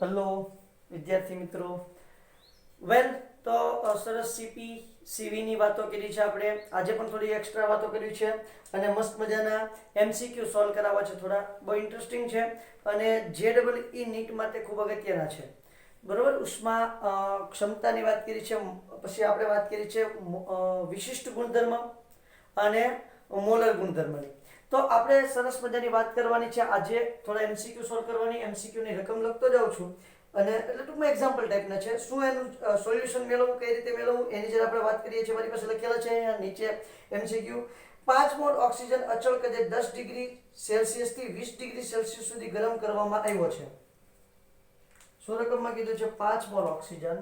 Hello વિદ્યાર્થી મિત્રો, વેલ તો સરસ સીપી સીવીની વાતો કરી છે આપણે. આજે પણ થોડી એક્સ્ટ્રા વાતો કરી છે અને મસ્ત મજાના એમસીક્યુ સોલ્વ કરાવવા છે. થોડા બહુ ઇન્ટરેસ્ટિંગ છે અને જેડબલઈ નીટ માટે ખૂબ અગત્યના છે. બરોબર. ઉષ્મા ક્ષમતાની વાત કરી છે, પછી આપણે વાત કરી છે વિશિષ્ટ ગુણધર્મ અને મોલર ગુણધર્મની. તો આપણે સરસ મજાની વાત કરવાની છે આજે. થોડા એમસીક્યુ સોલ્વ કરવાની, એમસીક્યુની રકમ લખતો જાઉં છું અને એટલે ટૂંકમાં એક્ઝામ્પલ ટાઈપના છે. શું એનું સોલ્યુશન મેળવવું, કઈ રીતે મેળવવું એની જે આપણે વાત કરીએ છીએ. મારી પાસે લખેલા છે અહીંયા નીચે એમસીક્યુ. 5 મોલ ઓક્સિજન અચળ કદે 10 ડિગ્રી સેલ્સિયસ થી 20 ડિગ્રી સેલ્સિયસ સુધી ગરમ કરવામાં આવ્યો છે. શું રકમમાં કીધું છે? 5 મોલ ઓક્સિજન,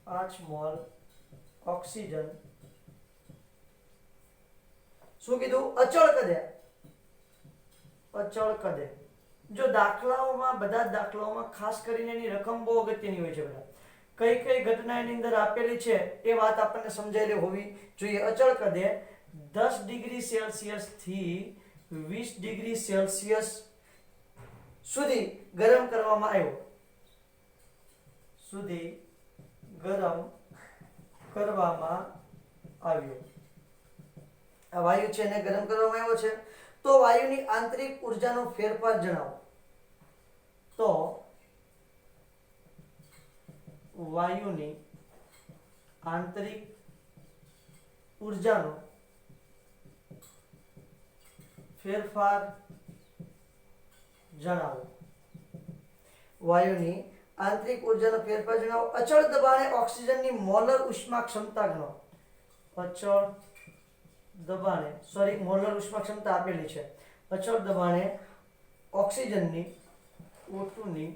5 મોલ ઓક્સિજન શું કીધું? અચળ કદે. અચળ કદે. જો દાખલાઓમાં, બધા દાખલાઓમાં ખાસ કરીને એની રકમ બહુ અગત્યની હોય છે બધા. કઈ કઈ ઘટના એની અંદર આપેલી છે એ વાત આપણને સમજાયેલી હોવી જોઈએ. અચળ કદે 10 ડિગ્રી સેલ્સિયસ થી 20 ડિગ્રી સેલ્સિયસ સુધી ગરમ કરવામાં આવ્યો. સુધી ગરમ કરવામાં આવ્યો. આ વાયુ છે એને ગરમ કરવામાં આવ્યો છે. તો વાયુની આંતરિક ઉર્જાનો ફેરફાર જણાવો. તો વાયુની આંતરિક ઉર્જાનો ફેરફાર જણાવો. વાયુની આંતરિક ઉર્જાનો ફેરફાર જણાવો. અચળ દબાણે ઓક્સિજનની મોલર ઉષ્મા ક્ષમતા ગણો. અચળ દબાણે, સોરી, મોલર ઉષ્મા ક્ષમતા આપેલી છે. અચળ દબાણે ઓક્સિજનની, O2 ની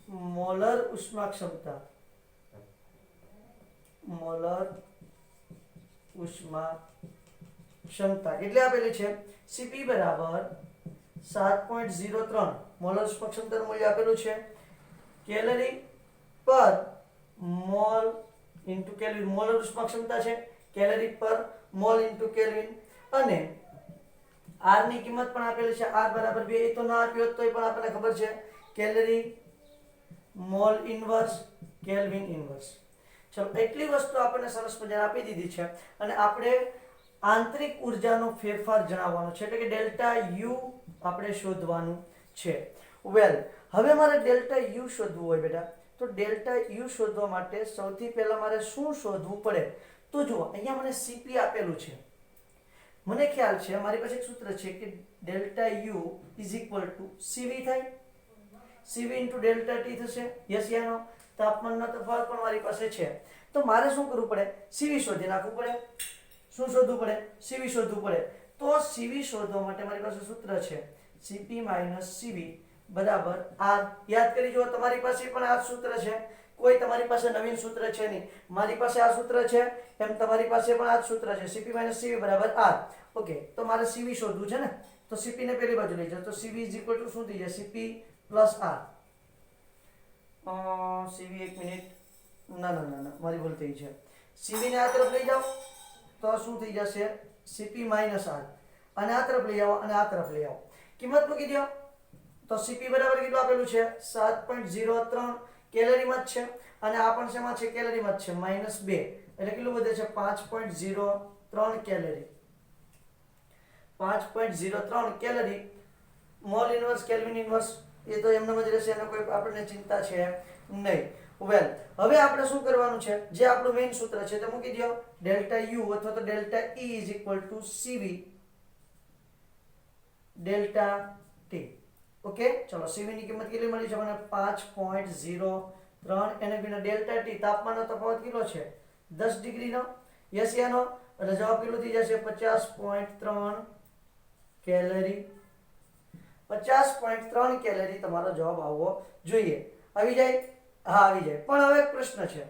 મોલર ઉષ્મા ક્ષમતા, મોલર ઉષ્મા ક્ષમતા કેટલી આપેલી છે? Cp બરાબર 7.03 મોલર ઉષ્મા ક્ષમતાનું મૂલ્ય આપેલું છે. કેલરી પર મોલ ઇન્ટુ કેલ્વિન મોલર ઉષ્મા ક્ષમતા છે. કેલરી પર મોલ ઇન્ટુ કેલ્વિન. અને R ની કિંમત પણ આપેલી છે. R બરાબર 2. એ તો ના આપ્યો તો પણ આપણને ખબર છે. Calorie mole inverse kelvin inverse. ચલો, એટલી વસ્તુ આપણને સરસ મજાને આપી દીધી છે અને આપણે આંતરિક ઉર્જાનો ફેરફાર જણાવવાનો છે, એટલે કે ડેલ્ટા યુ આપણે શોધવાનું છે. વેલ, હવે મારે ડેલ્ટા યુ શોધવું હોય બેટા, તો ડેલ્ટા યુ શોધવા માટે સૌથી પહેલા મારે શું શોધવું પડે? તો જુઓ, અહીંયા મને સીપી આપેલું છે. મને ખ્યાલ છે, મારી પાસે એક સૂત્ર છે કે delta U is equal to CV થાય. સીવી ઇન્ટુ ડેલ્ટા ટી થશે. યસ યા નો? તાપમાનનો તફાવત પણ મારી પાસે છે. તો મારે શું કરવું પડે? સીવી શોધી નાખવું પડે. શું શોધવું પડે? સીવી શોધવું પડે. તો સીવી શોધવા માટે મારી પાસે સૂત્ર છે સીપી માઇનસ સીવી બરાબર આર. યાદ કરી જુઓ, તમારી પાસે પણ આ સૂત્ર છે. કોઈ તમારી પાસે નવીન સૂત્ર છે નહીં. મારી પાસે આ સૂત્ર છે, એમ તમારી પાસે પણ આ જ સૂત્ર છે. સીપી માઇનસ સીવી બરાબર આર. ઓકે, તો મારે સીવી શોધવું છે ને, તો સીપી ને પેલી બાજુ લઈ જાઓ. તો સીવી ઇઝ ઇક્વલ ટુ શું થઈ જાય? CP plus R. સીવી, એક મિનિટ, ના ના ના ના, મારી ભૂલ થઈ છે. સીવી ને આ તરફ લઈ જાઓ તો શું થઈ જશે? CP minus R. અને આ તરફ લઈ આવો અને આ તરફ લઈ આવો. કિંમત મૂકી દો. તો સીપી બરાબર કેટલું આપેલું છે? 7.03 કેલરીમાં જ છે. અને આ પણ શેમાં છે? કેલરીમાં જ છે. -2 એટલે કેટલું વધે છે? 5.03 calorie. 5.03 calorie. Mole inverse kelvin inverse એ તો એમનેમ જ રહેશે, એનો કોઈ આપણને ચિંતા છે નહીં. વેલ, હવે આપણે શું કરવાનું છે? જે આપણું મેઇન સૂત્ર છે તે મૂકી દો. ડેલ્ટા યુ અથવા તો delta E is equal to CV delta T. Okay, ચલો, સીવી ની કિંમત કેટલી મળી છે મને? 5.03. એને ગુણ્યા ડેલ્ટા ટી, તાપમાનનો તફાવત કેટલો છે? 10 ડિગ્રીનો. યસ યા નો? એટલે જવાબ કેટલો થઈ જશે? 50.3 કેલરી. 50.3 કેલરી તમારો જવાબ આવવો જોઈએ. આવી જાય? હા, આવી જાય. પણ હવે એક પ્રશ્ન છે,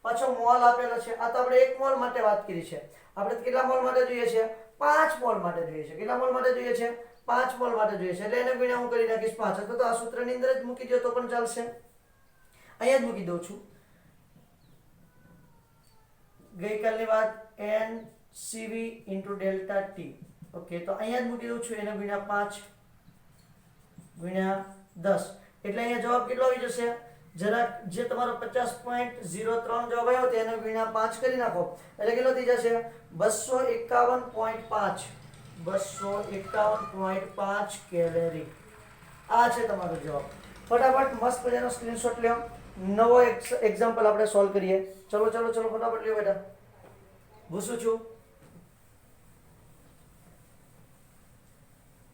પાછો મોલ આપેલો છે. આ તો આપણે 1 મોલ માટે વાત કરી છે. આપણે કેટલા મોલ માટે જોઈએ છે? 5 મોલ માટે જોઈએ છે. કેટલા મોલ માટે જોઈએ છે? 5 મોલ માટે જોઈએ છે. એટલે એને ગુણ્યા હું કરી નાખીશ 5. અથવા તો આ સૂત્રની અંદર જ મૂકી દો તો પણ ચાલશે. અહીંયા જ મૂકી દઉં છું. ગઈકાલની વાત NCV into delta T. Okay, તો અહીંયા જ મૂકી દઉં છું. એને ગુણ્યા 5 ગુણ્યા 10 એટલે અહીંયા જવાબ કેટલો આવી જશે? જરાક જે તમારો 50.03 જવાબ આવ્યો તેને ગુણ્યા 5 કરી નાખો એટલે કેટલો થઈ જશે? 251.5 251.5 કેલરી. આ છે તમારો જવાબ. ફટાફટ મસ્ત મજાનો સ્ક્રીનશોટ લ્યો. નવો એક્ઝામ્પલ આપણે સોલ્વ કરીએ. ચલો ચલો ચલો ફટાફટ લ્યો બેટા. પૂછું છું.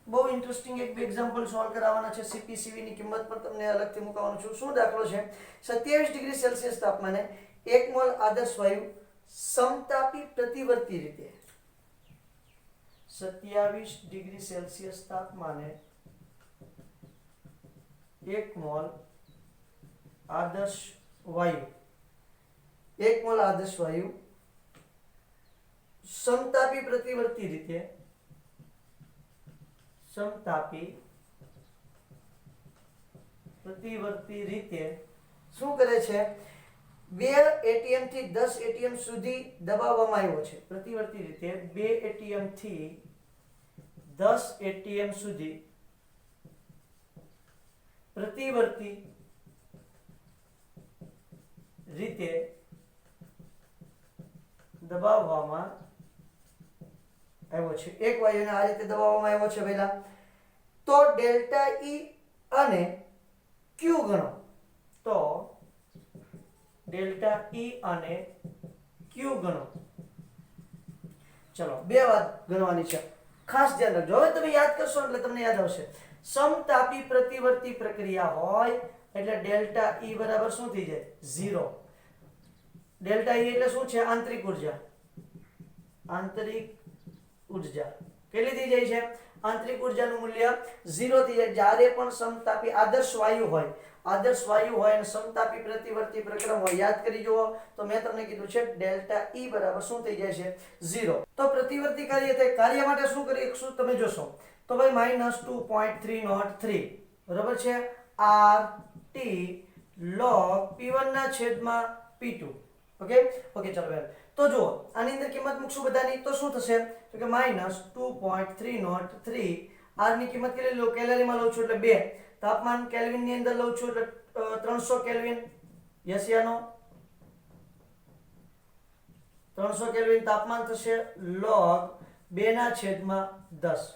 બહુ ઇન્ટરેસ્ટિંગ એક બે એક્ઝામ્પલ સોલ્વ કરાવવાના છે. સીપીસીવી ની કિંમત પણ તમને અલગથી મૂકવાનું છું. શું દાખલો છે? 27 ડિગ્રી સેલ્સિયસ તાપમાને 1 મોલ આદર્શ વાયુ સમતાપી પ્રતિવર્તી રીતે 27 ડિગ્રી સેલ્સિયસ તાપમાને 1 મોલ આદર્શ વાયુ સમતાપી પ્રતિવર્તી રીતે શું કરે છે? 2 એટીએમ થી 10 એટીએમ સુધી દબાવવામાં આવ્યો છે. પ્રતિવર્તી રીતે 2 એટીએમ થી 10 એટીએમ સુધી પ્રતિવર્તી રીતે દબાવવામાં આવ્યો છે. એક વાયુને આ રીતે દબાવવામાં આવ્યો છે પહેલા. તો ડેલ્ટા ઈ અને ક્યુ ગણો. તો ડેલ્ટા ઈ અને ક્યુ ગણો. ચલો બે વાત ગણવાની છે, ખાસ ધ્યાન રાખજો. હવે તમે યાદ કરશો એટલે તમને યાદ આવશે. સમતાપી પ્રતિવર્તી પ્રક્રિયા હોય એટલે ડેલ્ટા ઈ બરાબર શું થઈ જાય? 0. ડેલ્ટા ઈ એટલે શું છે? આંતરિક ઊર્જા. કેટલી થઈ જાય છે? આંતરિક ઊર્જાનું મૂલ્ય 0 થઈ જાય જ્યારે પણ સમતાપી આદર્શ વાયુ હોય અને સમતાપી પ્રતિવર્તી પ્રક્રિયા હોય. યાદ કરી જુઓ તો મેં તમને કીધું છે ડેલ્ટા ઈ બરાબર શું થઈ જાય છે? 0. તો પ્રતિવર્તી કાર્ય થાય. કાર્ય માટે શું કરીશું તમે જોશો તો ભાઈ -2.303 બરાબર છે. RT log P1 ના છેદમાં P2. ઓકે ચલો બેન. તો જુઓ આની અંદર કિંમત મૂકશું બધાની તો શું થશે? તો કે -2.303 r ની કિંમત કેટલી લો? કેલરીમાં લઉં છું એટલે 2. તાપમાન કેલ્વિન ની અંદર લઉં છું એટલે 300 કેલ્વિન. યસ યા નો? 300 કેલ્વિન તાપમાન થશે log 2/10.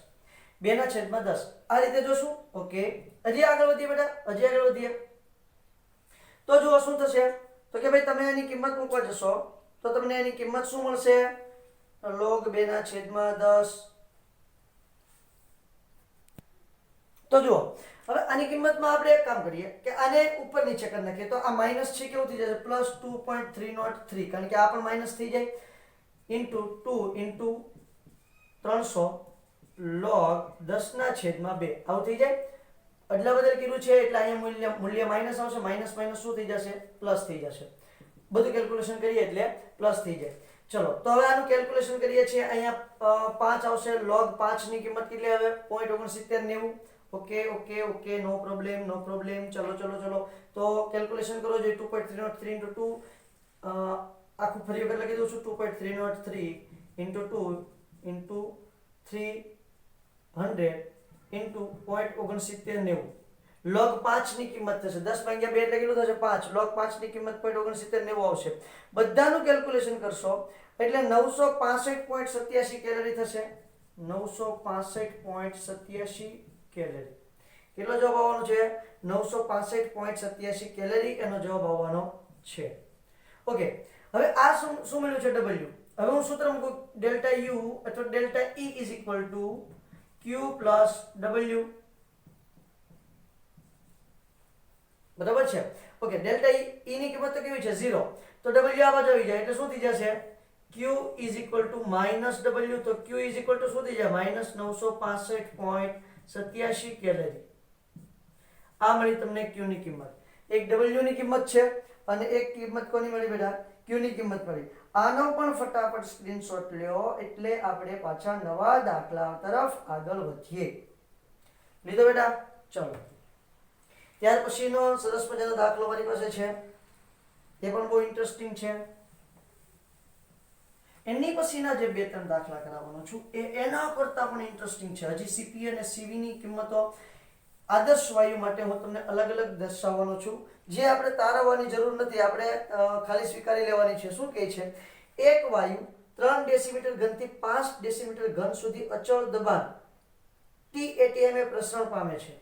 2/10 આ રીતે જોશું. ઓકે હજી આગળ વધીએ બેટા, તો જુઓ શું થશે? તો કે ભાઈ તમે એની કિંમત મૂકવા જશો તો તમને એની કિંમત શું મળશે? log 2/10. તો જુઓ હવે આની કિંમતમાં આપણે એક કામ કરીએ કે આને ઉપર નીચે કરી નાખીએ. તો આ માઈનસ છે કેવું થઈ જશે? +2.303 કારણ કે આ પણ માઈનસ થઈ જાય. * 2 * 300 log 10/2 આવું થઈ જાય. અદલા બદલ કર્યું છે એટલે અહીંયા મૂલ્ય માઈનસ આવશે. માઈનસ શું થઈ જશે? પ્લસ થઈ જશે. બધું કેલ્ક્યુલેશન કરીએ એટલે પ્લસ થઈ જાય. ચલો તો હવે આનું કેલ્ક્યુલેશન કરીએ છીએ. અહીંયા 5 આવશે. log 5 ની કિંમત કેટલી આવે? 0.6990. Okay no problem. ચલો તો કેલ્ક્યુલેશન કરો. જે 2.303 * 2 આખું ફરી વખત લખી દઉં છું. 2.303 * 2 * 300 * 0.6990. log 5 ની કિંમત થશે 10/2 એટલે કેટલું થશે? 5. log 5 ની કિંમત 0.6990 આવશે. બધાનું કેલ્ક્યુલેશન કરશો એટલે 965.87 કેલરી થશે. 965.87 કેલરી. કેટલો જવાબ આવવાનો છે? 965.87 કેલરી એનો જવાબ આવવાનો છે. ઓકે હવે આ શું મળ્યું છે? W. હવે હું સૂત્ર મૂકું. ડેલ્ટા U અથવા ડેલ્ટા E = Q + W. બરાબર છે. ઓકે ડેલ્ટા E ની કિંમત તો કેવી છે? 0. તો W આ બાજુ આવી જાય એટલે શું થઈ જશે? Q = -W. તો Q શું થઈ જાય? -965.87 કેલરી. આ મળી તમને Q ની કિંમત. એક W ની કિંમત છે અને એક કિંમત કોની મળી બેટા? Q ની કિંમત મળી. આનો પણ ફટાફટ સ્ક્રીનશોટ લ્યો એટલે આપણે પાછા નવા દાખલા તરફ આગળ વધીએ. લીધો બેટા? ચલો ત્યાર પછીનો સરસ મજાનો દાખલો મારી પાસે છે. એ પણ બહુ ઇન્ટરેસ્ટિંગ છે. એની પછીના જે 2-3 દાખલા કરાવવાનો છું એ એના કરતા પણ ઇન્ટરેસ્ટિંગ છે. હજી સીપી અને સીવી ની કિંમતો આદર્શ વાયુ માટે હું તમને અલગ અલગ દર્શાવવાનો છું, જે આપણે તારવવાની જરૂર નથી, આપણે ખાલી સ્વીકારી લેવાની છે. શું કહે છે? એક વાયુ 3 ડેસીમીટર ઘનથી 5 ડેસીમીટર ઘન સુધી અચળ દબાણ TATM એ પ્રસરણ પામે છે.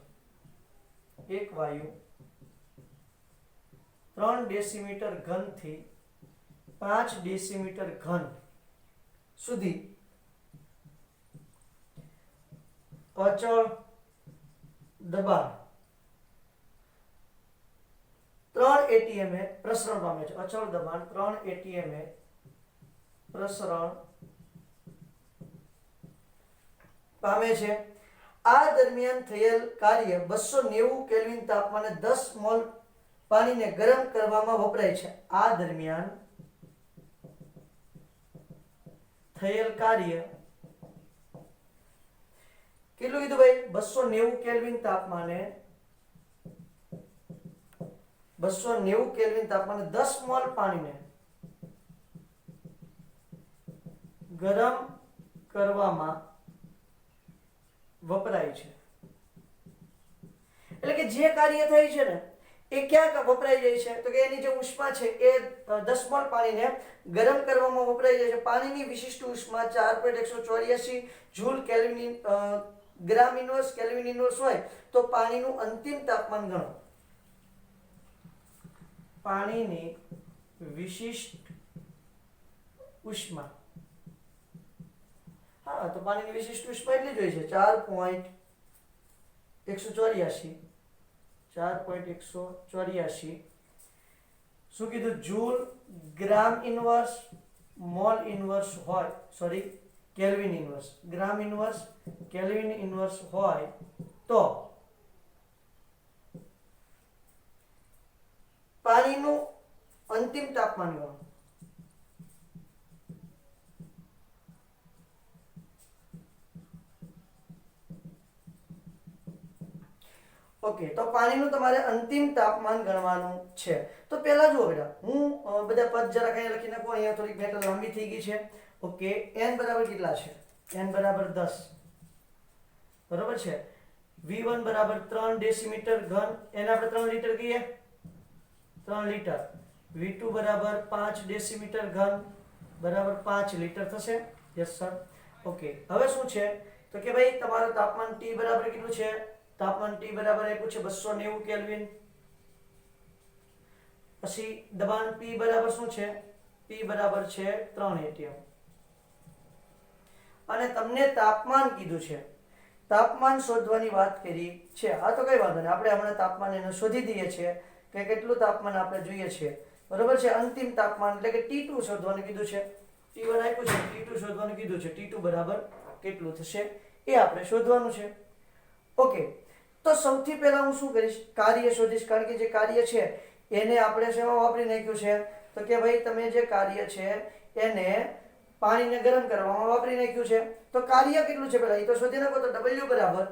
એક વાયુ 3 ડેસીમીટર ઘનથી 5 ડેસીમીટર ઘન સુધી અચળ દબાણ 3 ATM એ પ્રસરણ પામે છે. અચળ દબાણ 3 ATM એ પ્રસરણ પામે છે. આ દરમિયાન થયેલ કાર્ય 290 કેલ્વિન તાપમાને 10 મોલ પાણીને ગરમ કરવામાં વપરાય છે. આ દરમિયાન થયેલ કાર્ય કેટલું કીધું ભાઈ? 290 કેલ્વિન તાપમાને 290 કેલ્વિન તાપમાને 10 મોલ પાણીને ગરમ કરવામાં વપરાય છે. એટલે કે જે કાર્ય થાય છે ને એ ક્યાં વપરાઈ જાય છે? તો કે એની જે ઉષ્મા છે એ 10 મોલ પાણીને ગરમ કરવામાં વપરાઈ જાય છે. પાણીની વિશિષ્ટ ઉષ્મા 4.184 જૂલ કેલ્વિન ગ્રામ ઇન્વર્સ કેલ્વિન ઇન્વર્સ હોય તો પાણીનું અંતિમ તાપમાન ગણો. પાણીની વિશિષ્ટ ઉષ્મા, હા, તો પાણીની વિશિષ્ટ ઉષ્મા એટલી જ હોય છે 4.184. 4.184 શું કીધું? જૂલ ગ્રામ ઇન્વર્સ મોલ ઇન્વર્સ હોય, સોરી કેલ્વિન ઇન્વર્સ, ગ્રામ ઇન્વર્સ કેલ્વિન ઇન્વર્સ હોય તો પાણીનું અંતિમ તાપમાન ગણો. ઓકે, તો પાણીનું તમારે અંતિમ તાપમાન ગણવાનું છે. તો પહેલા જુઓ બેટા, હું બધા પદ જરા કઈ લખી નાખું. અહીંયા થોડીક મેટર લાંબી થઈ ગઈ છે. ઓકે, n બરાબર કેટલા છે? n બરાબર 10, બરાબર છે. V1 બરાબર 3 ડેસીમીટર ઘન, એને આપણે 3 લીટર કહીએ, 3 લીટર. V2 બરાબર 5 ડેસીમીટર ઘન બરાબર 5 લીટર થશે. Yes sir. ઓકે, હવે શું છે તો કે ભાઈ તમારું તાપમાન T બરાબર કેટલું છે? તાપમાન T બરાબર આપ્યું છે 290 કેલ્વિન. પછી દબાણ P બરાબર શું છે? P બરાબર છે 3 ATM. અને તમને તાપમાન કીધું છે, તાપમાન શોધવાની વાત કરી છે. હા, તો કઈ વાંધો નહીં, આપણે હમણાં તાપમાન એને શોધી દઈએ છીએ કે કેટલું તાપમાન આપણે જોઈએ છે. બરાબર છે. અંતિમ તાપમાન એટલે કે T2 શોધવાનું કીધું છે. T1 આપ્યું છે, T2 શોધવાનું કીધું છે. T2 બરાબર કેટલું થશે એ આપણે શોધવાનું છે. ઓકે, તો સૌથી પહેલા હું શું કરીશ? કાર્ય શોધીશ. કારણ કે જે કાર્ય છે એને આપણે શેમાં વાપરી નાખ્યું છે? તો કે ભાઈ તમે જે કાર્ય છે એને પાણીને ગરમ કરવામાં વાપરી નાખ્યું છે. તો કાર્ય કેટલું છે પહેલા એ તો શોધી નાખો. તો W બરાબર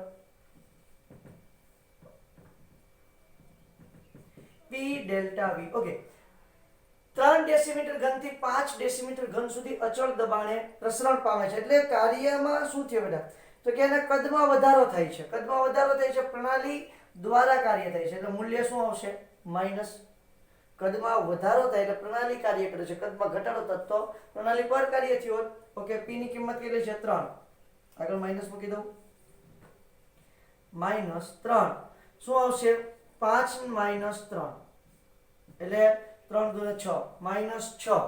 P delta V. Okay, 3 decimetre ઘનથી 5 ડેસીમીટર ઘન સુધી અચળ દબાણે પ્રસરણ પામે છે. એટલે કાર્યમાં શું થયું બેટા? તો કે એના કદમાં વધારો થાય છે. કદમાં વધારો થાય છે, પ્રણાલી દ્વારા કાર્ય થાય છે. એટલે મૂલ્ય શું આવશે? માઈનસ. કદમાં વધારો થાય એટલે પ્રણાલી કાર્ય કરે છે, કદમાં ઘટાડો થતો તો પ્રણાલી પર કાર્ય થયું. ઓકે, P ની કિંમત કેટલી છે? 3. આગળ માઈનસ મૂકી દઉં. -3 શું આવશે? 5 - 3 એટલે 3 × 6 -6.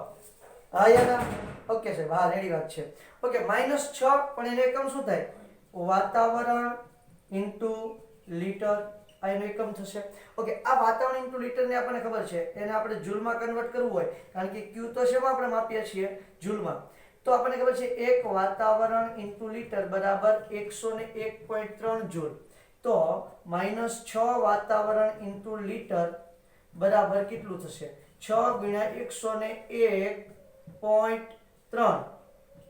હા યાર, ઓકે સાહેબ, હા રેડી વાત છે. ઓકે, -6 પણ એનો એકમ શું થાય? વાતાવરણ ઇન્ટુ લીટર, આ એનો એકમ થશે. ઓકે, આ વાતાવરણ ઇન્ટુ લીટર ને આપણને ખબર છે, એને આપણે જૂલમાં કન્વર્ટ કરવું હોય, કારણ કે Q તો શેમાં આપણે માપીએ છીએ? જૂલમાં. તો આપણને ખબર છે 1 વાતાવરણ ઇન્ટુ લીટર બરાબર 101.3 જૂલ. તો -6 વાતાવરણ ઇન્ટુ લીટર બરાબર કેટલું થશે? 6 × 101.3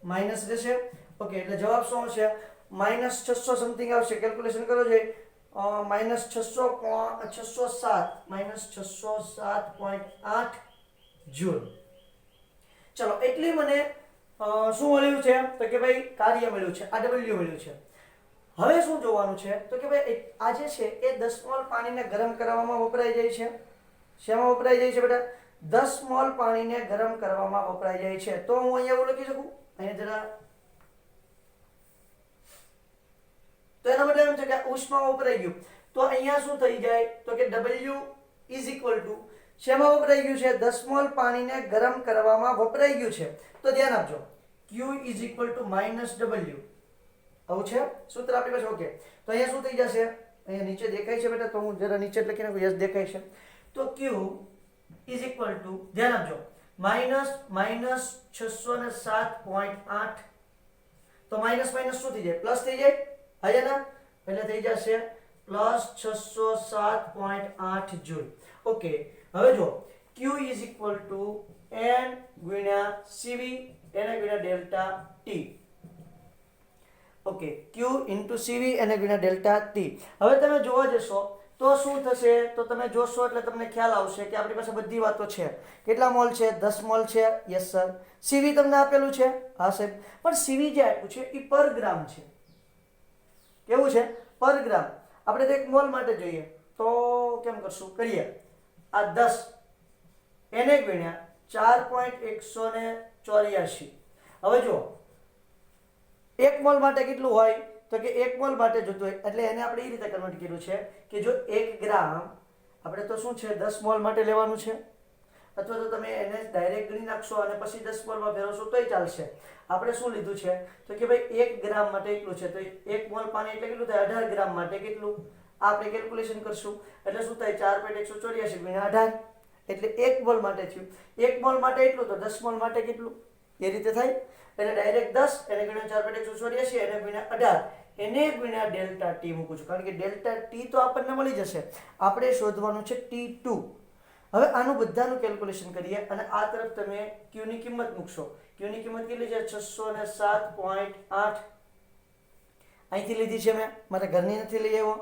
માઇનસ રહેશે. ઓકે, એટલે જવાબ શું આવશે? -600 સમથિંગ આવશે. કેલ્ક્યુલેશન કરો જોઈએ. -607.8 જૂલ. ચલો, એટલી મને શું મળ્યું છે? તો કે ભાઈ કાર્ય મળ્યું છે, આ W મળ્યું છે. હવે શું જોવાનું છે તો કે ભાઈ આ જે છે એ 10 મોલ પાણીને ગરમ કરવામાં વપરાઈ જાય છે. શેમાં વપરાઈ જાય છે બેટા? 10 મોલ પાણીને ગરમ કરવામાં વપરાઈ જાય છે. તો હું અહીંયા એવું લખી શકું, અહીંયા જરા, તો એનો મતલબ એમ છે કે ઉષ્મા વપરાઈ ગયું. તો અહીંયા શું થઈ જાય તો કે W ઇઝ ઇક્વલ ટુ શેમાં વપરાઈ ગયું છે? 10 મોલ પાણીને ગરમ કરવામાં વપરાઈ ગયું છે. તો ધ્યાન આપજો, Q is equal two minus W. આવું છે સૂત્ર આપણી પાસે. ઓકે, તો અહીંયા શું થઈ જશે? અહીંયા નીચે દેખાય છે બેટા, તો હું જરા નીચે લખી નાખું. યસ, દેખાય છે. તો Q ઇઝ ઇક્વલ ટુ, ધ્યાન આપજો, માઇનસ 607.8. તો માઇનસ માઇનસ શું થઈ જાય? પ્લસ થઈ જાય. હા ના, એટલે થઈ જશે પ્લસ 607.8 જૂલ. ઓકે, હવે જો Q is equal two N ગુણ્યા CV એને ગુણ્યા delta T. Okay, Q into CV એને ગુણ્યા ડેલ્ટા T. હવે તમે જોવા જશો તો શું થશે? તો તમે જોશો એટલે તમને ખ્યાલ આવશે કે આપણી પાસે બધી વાતો છે. કેટલા મોલ છે? 10 મોલ છે. Yes sir. CV તમને આપેલું છે? હા સાહેબ. પણ CV જે આપ્યું છે એ પર ગ્રામ છે. કેવું છે? પર ગ્રામ. આપણે તો એક મોલ માટે જોઈએ તો કેમ કરશું? કરીએ. આ 10 એને ગુણ્યા 4.184. હવે જો એક મોલ માટે કેટલું હોય તો કે એક મોલ માટે જોતું હોય એટલે એને આપણે એ રીતે કન્વર્ટ કર્યું છે કે જો 1 ગ્રામ આપણે તો શું છે 10 મોલ માટે લેવાનું છે, અથવા તો તમે એને ડાયરેક્ટ ગણી નાખશો અને પછી 10 મોલમાં ફેરવશો તોય ચાલશે. આપણે શું લીધું છે તો કે ભાઈ 1 ગ્રામ માટે એટલું છે, તો 1 મોલ પાણી એટલે કેટલું થાય? 18 ગ્રામ માટે કેટલું? આપણે કેલ્ક્યુલેશન કરશું એટલે શું થાય? 4.184 ગુણ્યા 18 એટલે 1 મોલ માટે થયું. 1 મોલ માટે એટલું, તો 10 મોલ માટે કેટલું? એ રીતે થાય. એટલે ડાયરેક્ટ 10 એને ગુણ્યા 4.184 એને ગુણ્યા 18 એને ગુણ્યા ડેલ્ટા T મૂકું છું, કારણ કે ડેલ્ટા T તો આપણને મળી જશે. આપણે શોધવાનું છે T2. હવે આનું બધાનું કેલ્ક્યુલેશન કરીએ અને આ તરફ તમે Q ની કિંમત મૂકશો. Q ની કિંમત કેટલી છે? 607.8. અહીંથી લીધી છે મેં, મારા ઘરની નથી લઈ આવ્યો.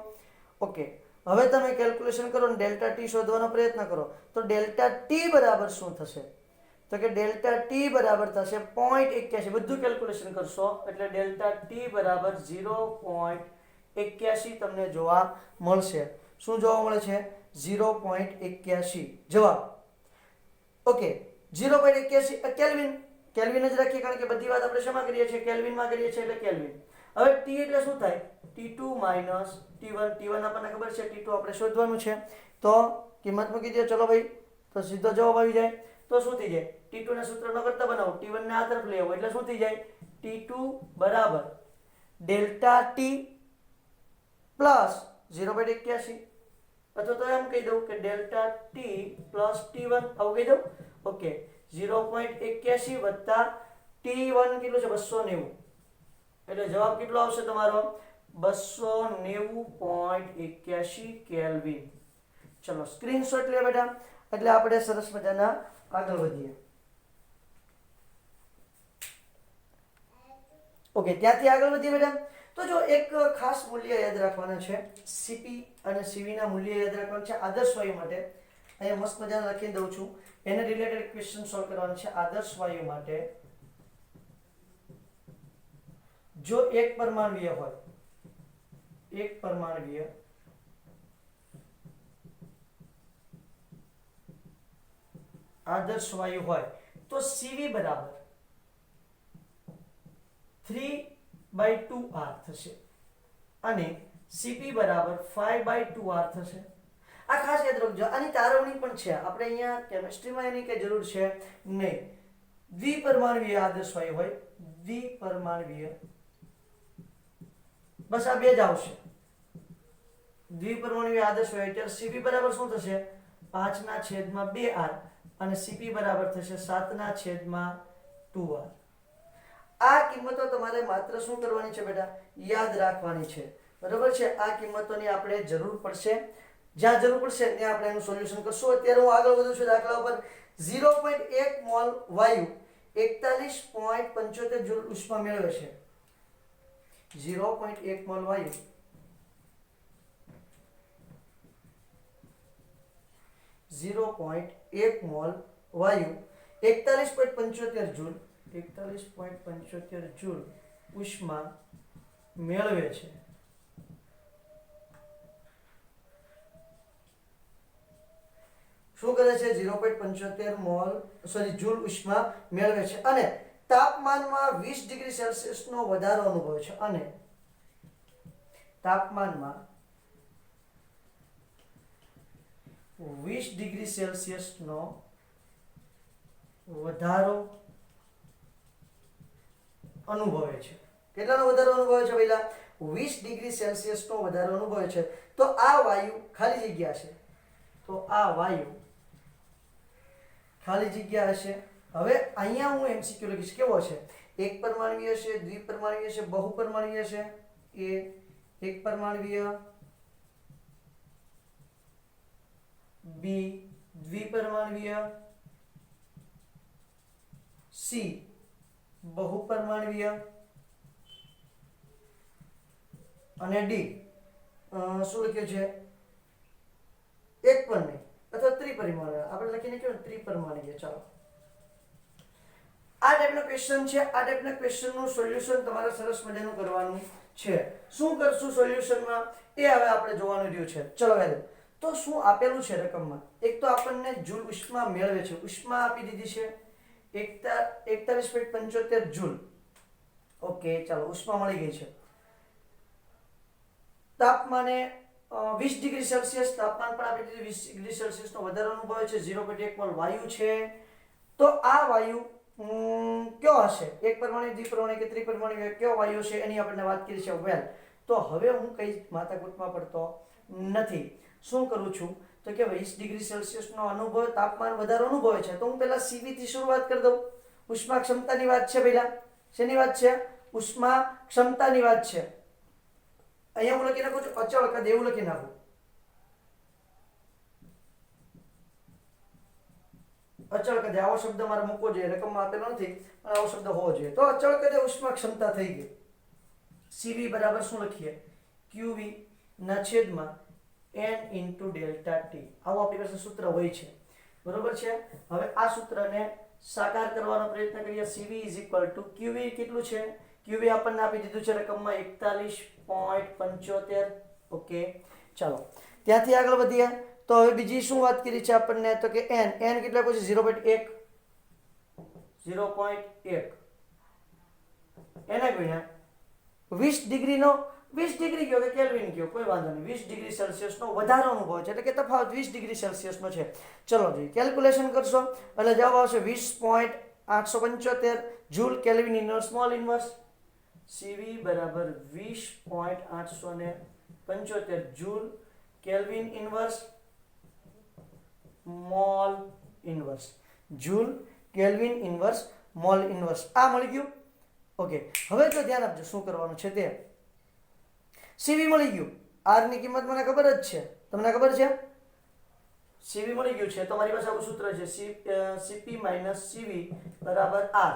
ઓકે, હવે તમે કેલ્ક્યુલેશન કરો અને ડેલ્ટા T શોધવાનો પ્રયત્ન કરો. તો ડેલ્ટા T બરાબર શું થશે? તો કે ડેલ્ટા T બરાબર થશે 0.81. બધું કેલ્ક્યુલેશન કરશો એટલે ડેલ્ટા T બરાબર 0.81 તમને જોવા મળશે. શું જોવા મળે છે? 0.81 જવાબ. Okay, 0.81 kelvin. કેલ્વિન જ રાખીએ કારણ કે બધી વાત આપણે શેમાં કરીએ છીએ? કેલ્વિનમાં કરીએ છીએ એટલે કેલ્વિન. હવે T એટલે શું થાય? T2 minus T1. T1 આપણને ખબર છે, T2 આપણે શોધવાનું છે. તો કિંમત મૂકી દો. ચલો ભાઈ, તો સીધો જવાબ આવી જાય. તો શું થઈ જાય? T2 ને સૂત્ર ન કરતા બનાવો, T1 ને આ તરફ લઈ આવો એટલે શું થઈ જાય? T2 બરાબર ડેલ્ટા T પ્લસ 0.81, અથવા તો એમ કહી દઉં કે ડેલ્ટા T પ્લસ T1. આવું કહી દઉં. ઓકે, 0.81 વત્તા T1 કેટલું છે? 290. એટલે જવાબ કેટલો આવશે તમારો? 290.81 કેલ્વિન. ચલો સ્ક્રીનશોટ લે બેટા. એટલે આપણે સરસ મજાના આગળ વધીએ. ઓકે, ત્યાંથી આગળ વધીએ બેટા. તો જો એક ખાસ મૂલ્ય યાદ રાખવાના છે, CP અને CV ના મૂલ્ય યાદ રાખવાના છે આદર્શ વાયુ માટે. અહીંયા મસ્ત મજાના લખી દઉં છું. એને રિલેટેડ ક્વેશ્ચન સોલ્વ કરવાના છે. આદર્શ વાયુ માટે જો એક પરમાણુય હોય, એક પરમાણુય આદર્શ વાયુ હોય તો CV બરાબર 3/2R થશે અને CP બરાબર 5/2R થશે. આ ખાસ યાદ રાખજો. આની તારવણી પણ છે. આપણે અહીંયા કેમિસ્ટ્રીમાં એની કઈ જરૂર છે નહીં. દ્વિપરમાણુય આદર્શ વાયુ હોય, દ્વિપરમાણુય, બસ આ બે જ આવશે. દ્વિપરમાણુય આદર્શ વાયુ એટલે CP બરાબર શું થશે? 5/2R અને CP બરાબર થશે 7/2R. આ કિંમતો તમારે માત્ર શું કરવાની છે બેટા? યાદ રાખવાની છે. બરાબર છે? આ કિંમતોની આપણે જરૂર પડશે. જ્યાં જરૂર પડશે ત્યાં આપણે એનું સોલ્યુશન કરશું. અત્યારે હું આગળ વધું છું. દાખલા ઉપર 0.1 મોલ વાયુ 41.75 જૂલ ઉષ્મા મેળવે છે. 0.1 મોલ વાયુ 0.1 મોલ વાયુ 41.75 જૂલ 41.75 જૂલ ઉષ્મા મેળવે છે. શું કરે છે 0.75 મોલ જૂલ ઉષ્મા મેળવે છે અને તાપમાનમાં 20 ડિગ્રી સેલ્સિયસનો વધારો અનુભવે છે અને તાપમાનમાં 20 ડિગ્રી સેલ્સિયસનો વધારો અનુભવે છે. કેટલાનો વધારો અનુભવે છે પહેલા 20 ડિગ્રી સેલ્સિયસનો વધારો અનુભવે છે. તો આ વાયુ ખાલી જગ્યા છે. તો આ વાયુ ખાલી જગ્યા હશે. હવે અહીંયા હું એમસીક્યુ લખીશ. કેવો છે? એક પરમાણ્વીય છે, દ્વિપરમાણ્વીય છે, બહુપરમાણ્વીય છે. એ એક પરમાણ્વીય, બી દ્વિપરમાણ્વીય, સી બહુપરમાણ્વીય અને ડી શું લખ્યું છે? એક પણ નહીં અથવા ત્રિપરિમાણીય. આપણે લખીને કેવું ત્રિપરિમાણીય. ચાલો, આ ટાઈપનો ક્વેશ્ચન છે. આ ટાઈપના ક્વેશ્ચનનું સોલ્યુશન તમારે સરસ મજાનું કરવાનું છે. શું કરશું સોલ્યુશનમાં એ હવે આપણે જોવાનું રહ્યું છે. ચલો વેલ, તો શું આપેલું છે રકમમાં? એક તો આપણને જૂલ ઉષ્મા મેળવે છે. ઉષ્મા આપી દીધી છે 41.75 જૂલ. ઓકે, ચાલો, ઉષ્મા મળી ગઈ છે. તાપમાને 20 ડિગ્રી સેલ્સિયસ તાપમાન પણ આપી દીધું. 20 ડિગ્રી સેલ્સિયસનો વધારો અનુભવે છે. 0.1 મોલ વાયુ છે. તો આ વાયુ કયો હશે? એક પરમાણુ, દ્વિપરમાણુ કે ત્રિપરમાણુ કયો વાયુ છે એની આપણને વાત કરી છે. વેલ, તો હવે હું કઈ માથાકૂટમાં પડતો નથી. શું કરું છું તો કે 20 ડિગ્રી સેલ્સિયસનો અનુભવ તાપમાન વધારો અનુભવે છે. તો હું પહેલા સીવી થી શરૂઆત કરી દઉં. ઉષ્મા ક્ષમતાની વાત છે. પહેલા શેની વાત છે? ઉષ્મા ક્ષમતાની વાત છે. અહીંયા હું લખી નાખું છું અચળ કદ, એવું લખી નાખું. અચળ કદ આવો શબ્દ મારે મૂકવો જોઈએ. રકમમાં આપેલો નથી પણ આવો શબ્દ હોવો જોઈએ. તો અચળ કદે ઉષ્મા ક્ષમતા થઈ ગઈ. સીવી બરાબર શું લખીએ? ક્યુવી ના છેદમાં n ઇન્ટુ ડેલ્ટા ટી. આવું આપણી પાસે સૂત્ર હોય છે. બરોબર છે. હવે આ સૂત્રને સાકાર કરવાનો પ્રયત્ન કરીએ. સીવી ઇઝ ઇક્વલ ટુ ક્યુવી કેટલું છે? ક્યુવી આપણને આપી દીધું છે રકમમાં 41.75. ઓકે, ચાલો ત્યાંથી આગળ વધીએ. તો હવે બીજી શું વાત કરી છે આપણને? તો કે n કેટલા છે? 0.1 એના ગુણ્યા 20 ડિગ્રીનો 20 ડિગ્રી કયો કે કેલ્વિન કયો કોઈ વાંધો નહીં. 20 ડિગ્રી સેલ્સિયસનો વધારો અનુભવ છે એટલે કે તફાવત 20 ડિગ્રી સેલ્સિયસનો છે. ચલો જોઈએ કેલ્ક્યુલેશન કરશો એટલે જવાબ આવશે 20.875 joule kelvin inverse mole inverse. CV બરાબર 20.875 joule kelvin inverse mole inverse. Joule kelvin inverse mole inverse. આ મળી ગયું. ઓકે, હવે તો ધ્યાન આપજો શું કરવાનું છે તે. સીવી મળી ગયું. આર ની કિંમત મને ખબર જ છે. તમને ખબર છે? સીવી મળી ગયું છે. તમારી પાસે આવું સૂત્ર છે સીપી માઇનસ સીવી બરાબર આર.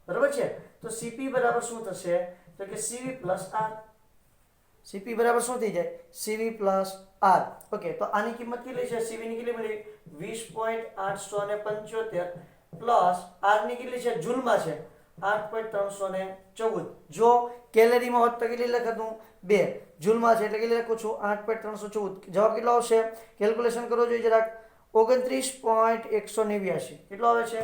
બરાબર છે. તો સીપી બરાબર શું થશે? તો કે સીવી પ્લસ આર. સીપી બરાબર શું થઈ જાય? સીવી પ્લસ આર. ઓકે, તો આની કિંમત કેટલી છે? સીવી ની કેટલી મળી? 20.875 પ્લસ આર ની કેટલી છે? જૂલમાં છે 8.314. જો કેલરીમાં હોત તો કેટલી લખતું? 2. જૂલમાં છે એટલે કેટલી લખું છું? 8.314. જવાબ કેટલો આવશે? કેલ્ક્યુલેશન કરવો જોઈએ જરાક. 29.189. કેટલો આવે છે?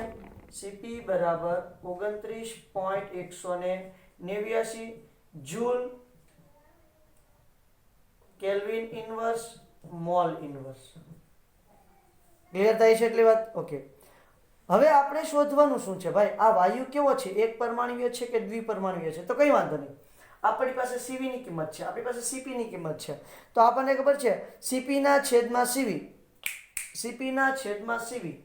સીપી બરાબર 29.189 joule kelvin inverse mole inverse. Clear થાય છે એટલી વાત? ઓકે, હવે આપણે શોધવાનું શું છે ભાઈ? આ વાયુ કેવો છે? એક પરમાણુય છે કે દ્વિપરમાણુય છે? તો કઈ વાંધો નહીં. આપણી પાસે સીવી ની કિંમત છે, આપણી પાસે સીપી ની કિંમત છે. તો આપણને ખબર છે સીપી ના છેદમાં સીવી, સીપી ના છેદમાં સીવી,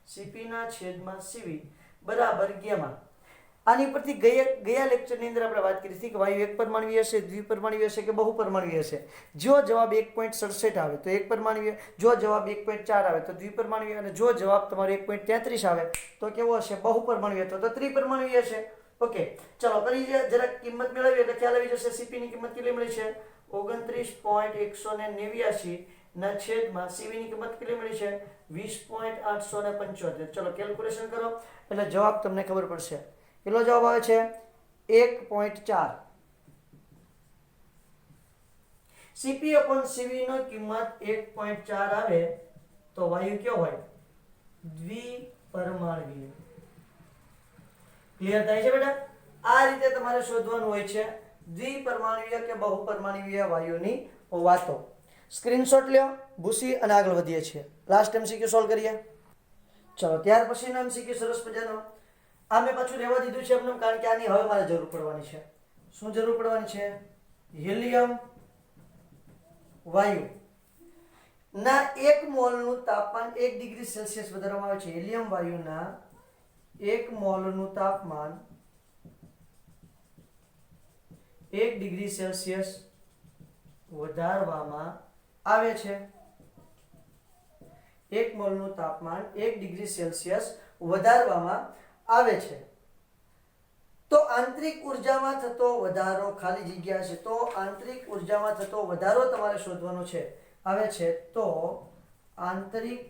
સીપી ના છેદમાં સીવી બરાબર ગેમા. આની પરથી ગયા લેક્ચરની અંદર આપણે વાત કરી હતી કે વાયુ એક પરમાણુય હશે, દ્વિપરમાણુય હશે કે બહુપરમાણુય હશે. જો જવાબ 1.67 આવે તો એક પરમાણુય, જો જવાબ 1.4 આવે તો દ્વિપરમાણુય અને જો જવાબ તમારો 1.33 આવે તો કેવો હશે? બહુપરમાણુય. તો ત્રિપરમાણુય હશે. ઓકે, ચલો કરી જરા કિંમત મેળવીએ એટલે ખ્યાલ આવી જશે. સીપી ની કિંમત કેટલી મળી છે? 29.189 ના છેદમાં સીવી ની કિંમત કેટલી મળી છે? 20.875. ચલો કેલ્ક્યુલેશન કરો એટલે જવાબ તમને ખબર પડશે. કેટલો જવાબ આવે છે? 1.4. સીપી અપોન સીવી નો કિંમત 1.4 આવે તો વાયુ કયો હોય? દ્વિપરમાણુય. ક્લિયર થાય છે બેટા? આ રીતે તમારે શોધવાનું હોય છે દ્વિપરમાણુય કે બહુપરમાણુય વાયુની વાતો. સ્ક્રીનશોટ લ્યો, ભૂસી અને આગળ વધીએ છીએ. લાસ્ટ MCQ સોલ્વ કરીએ. ચલો ત્યાર પછીનો MCQ સરસ મજાનો. આ મેં પાછું રહેવા દીધું છે એમને, કારણ કે આની હવે મારે જરૂર પડવાની છે. શું જરૂર પડવાની છે? હિલિયમ વાયુ ના 1 મોલનું તાપમાન 1 ડિગ્રી સેલ્સિયસ વધારવામાં આવે છે. હિલિયમ વાયુના 1 મોલનું તાપમાન 1 ડિગ્રી સેલ્સિયસ વધારવામાં આવે છે. 1 મોલનું તાપમાન 1 ડિગ્રી સેલ્સિયસ વધારવામાં આવે છે. તો આંતરિક ઉર્જામાં થતો વધારો, ખાલી જગ્યા છે, તો આંતરિક ઉર્જામાં થતો વધારો તમારે શોધવાનો છે. આવે છે તો આંતરિક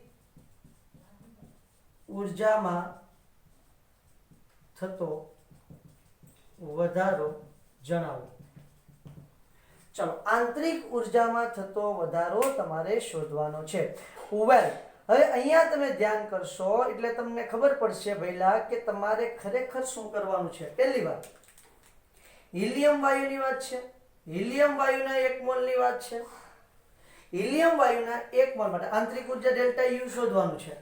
ઉર્જામાં થતો વધારો જણાવો. ચલો આંતરિક ઉર્જામાં થતો વધારો તમારે શોધવાનો છે. વેલ, હવે અહીંયા તમે ધ્યાન કરશો એટલે તમને ખબર પડશે ભઈલા કે તમારે ખરેખર શું કરવાનું છે. પહેલી વાત હિલિયમ વાયુની વાત છે. હિલિયમ વાયુના 1 મોલની વાત છે. હિલિયમ વાયુના 1 મોલ માટે આંતરિક ઉર્જા ડેલ્ટા U શોધવાનું છે.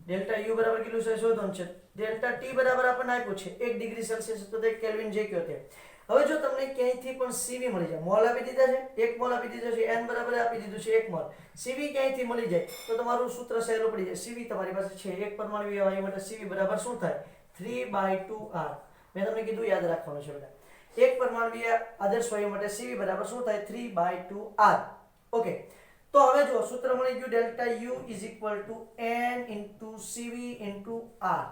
ડેલ્ટા U બરાબર કેટલું છે શોધવાનું છે. ડેલ્ટા T બરાબર આપણને આપ્યું છે 1 ડિગ્રી સેલ્સિયસ, તો તે કેલ્વિન જે કયો તે. હવે જો તમને ક્યાંયથી પણ CV મળી જાય, મોલ આપી દીધા છે, 1 મોલ આપી દીધો છે, N બરાબર આપી દીધું છે 1 મોલ, CV ક્યાંયથી મળી જાય તો તમારું સૂત્ર સહેલું પડી જાય. CV તમારી પાસે છે 1 પરમાણુ વાયુ માટે CV બરાબર શું થાય? 3/2R. મેં તમને કીધું યાદ રાખવાનું છે બેટા. 1 પરમાણુ આદર્શ વાયુ માટે CV બરાબર શું થાય? 3/2R. ઓકે, તો હવે જો સૂત્ર મળી ગયું delta U N × CV × R.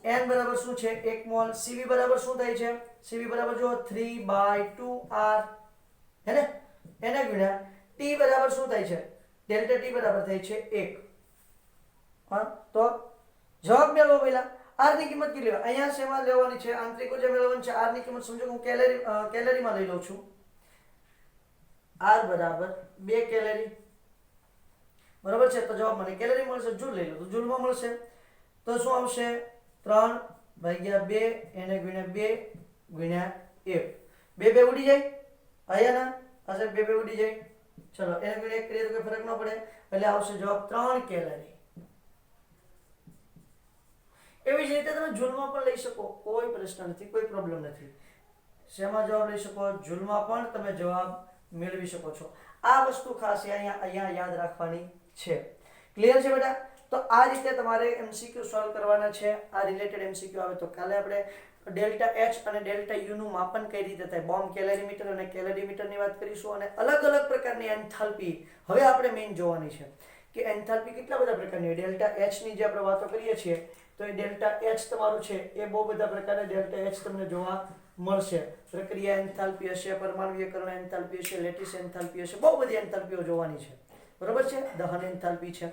N બરાબર શું છે? 1 મોલ. CV બરાબર શું થાય છે? CV બરાબર જો 3/2R, હે ને? એને ગુણ્યા T બરાબર શું થાય છે? ડેલ્ટા T બરાબર થાય છે 1. હા, તો જવાબ મેળવો પહેલા. R ની કિંમત કેટલી લેવા? અહીંયા શેમાં લેવાની છે? આંતરિક ઉર્જા મેળવવાની છે. R ની કિંમત સમજો હું કેલરીમાં લઈ લઉં છું. R બરાબર 2 કેલરી. બરાબર છે, તો જવાબ મને કેલરી મળશે. જૂલ લઈ લો તો જૂલમાં મળશે. તો શું આવશે? 3/2 એને ગુણ્યા 2 ગુણ્યા 1. 2 2 ઉડી જાય. આયા ના? આ સાહેબ 2 2 ઉડી જાય. ચલો એને ગુણ્યા 1 કરીએ તો કોઈ ફરક ન પડે, એટલે આવશે જવાબ 3 કેલરી. એવી જ રીતે તમે જૂલમાં પણ લઈ શકો, કોઈ પ્રશ્ન નથી, કોઈ પ્રોબ્લેમ નથી. શેમાં જવાબ લઈ શકો? જૂલમાં પણ તમે જવાબ મેળવી શકો છો. આ વસ્તુ ખાસ અહીંયા યાદ રાખવાની છે. ક્લિયર છે બેટા? તો આ રીતે તમારે MCQ સોલ્વ કરવાના છે. આ રિલેટેડ MCQ આવે તો કાલે આપણે ડેલ્ટા H અને ડેલ્ટા U નું માપન કઈ રીતે થાય, બોમ્બ કેલરીમીટર અને કેલરીમીટરની વાત કરીશું, અને અલગ અલગ પ્રકારની એન્થાલ્પી હવે આપણે મેઇન જોવાની છે કે એન્થાલ્પી કેટલા બધા પ્રકારની હોય. ડેલ્ટા H ની જે આપણે વાતો કરીએ છીએ તો એ ડેલ્ટા H તમારું છે એ બહુ બધા પ્રકારના ડેલ્ટા H તમને જોવા મળશે. પ્રક્રિયા એન્થાલ્પી હશે, પરમાણુયકરણ એન્થાલ્પી હશે, લેટિસ એન્થાલ્પી હશે, બહુ બધી એન્થાલ્પીઓ જોવાની છે. બરોબર છે? દહન એન્થાલ્પી છે.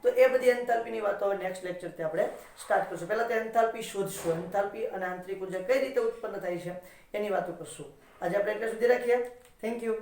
તો એ બધી એન્થાલ્પીની વાતો હવે નેક્સ્ટ લેક્ચરથી આપણે સ્ટાર્ટ કરશું. પહેલા તો એન્થાલ્પી શોધશું, એન્થાલ્પી અને આંતરિક ઉર્જા કઈ રીતે ઉત્પન્ન થાય છે એની વાતો કરશું. આજે આપણે એટલે સુધી રાખીએ. Thank you.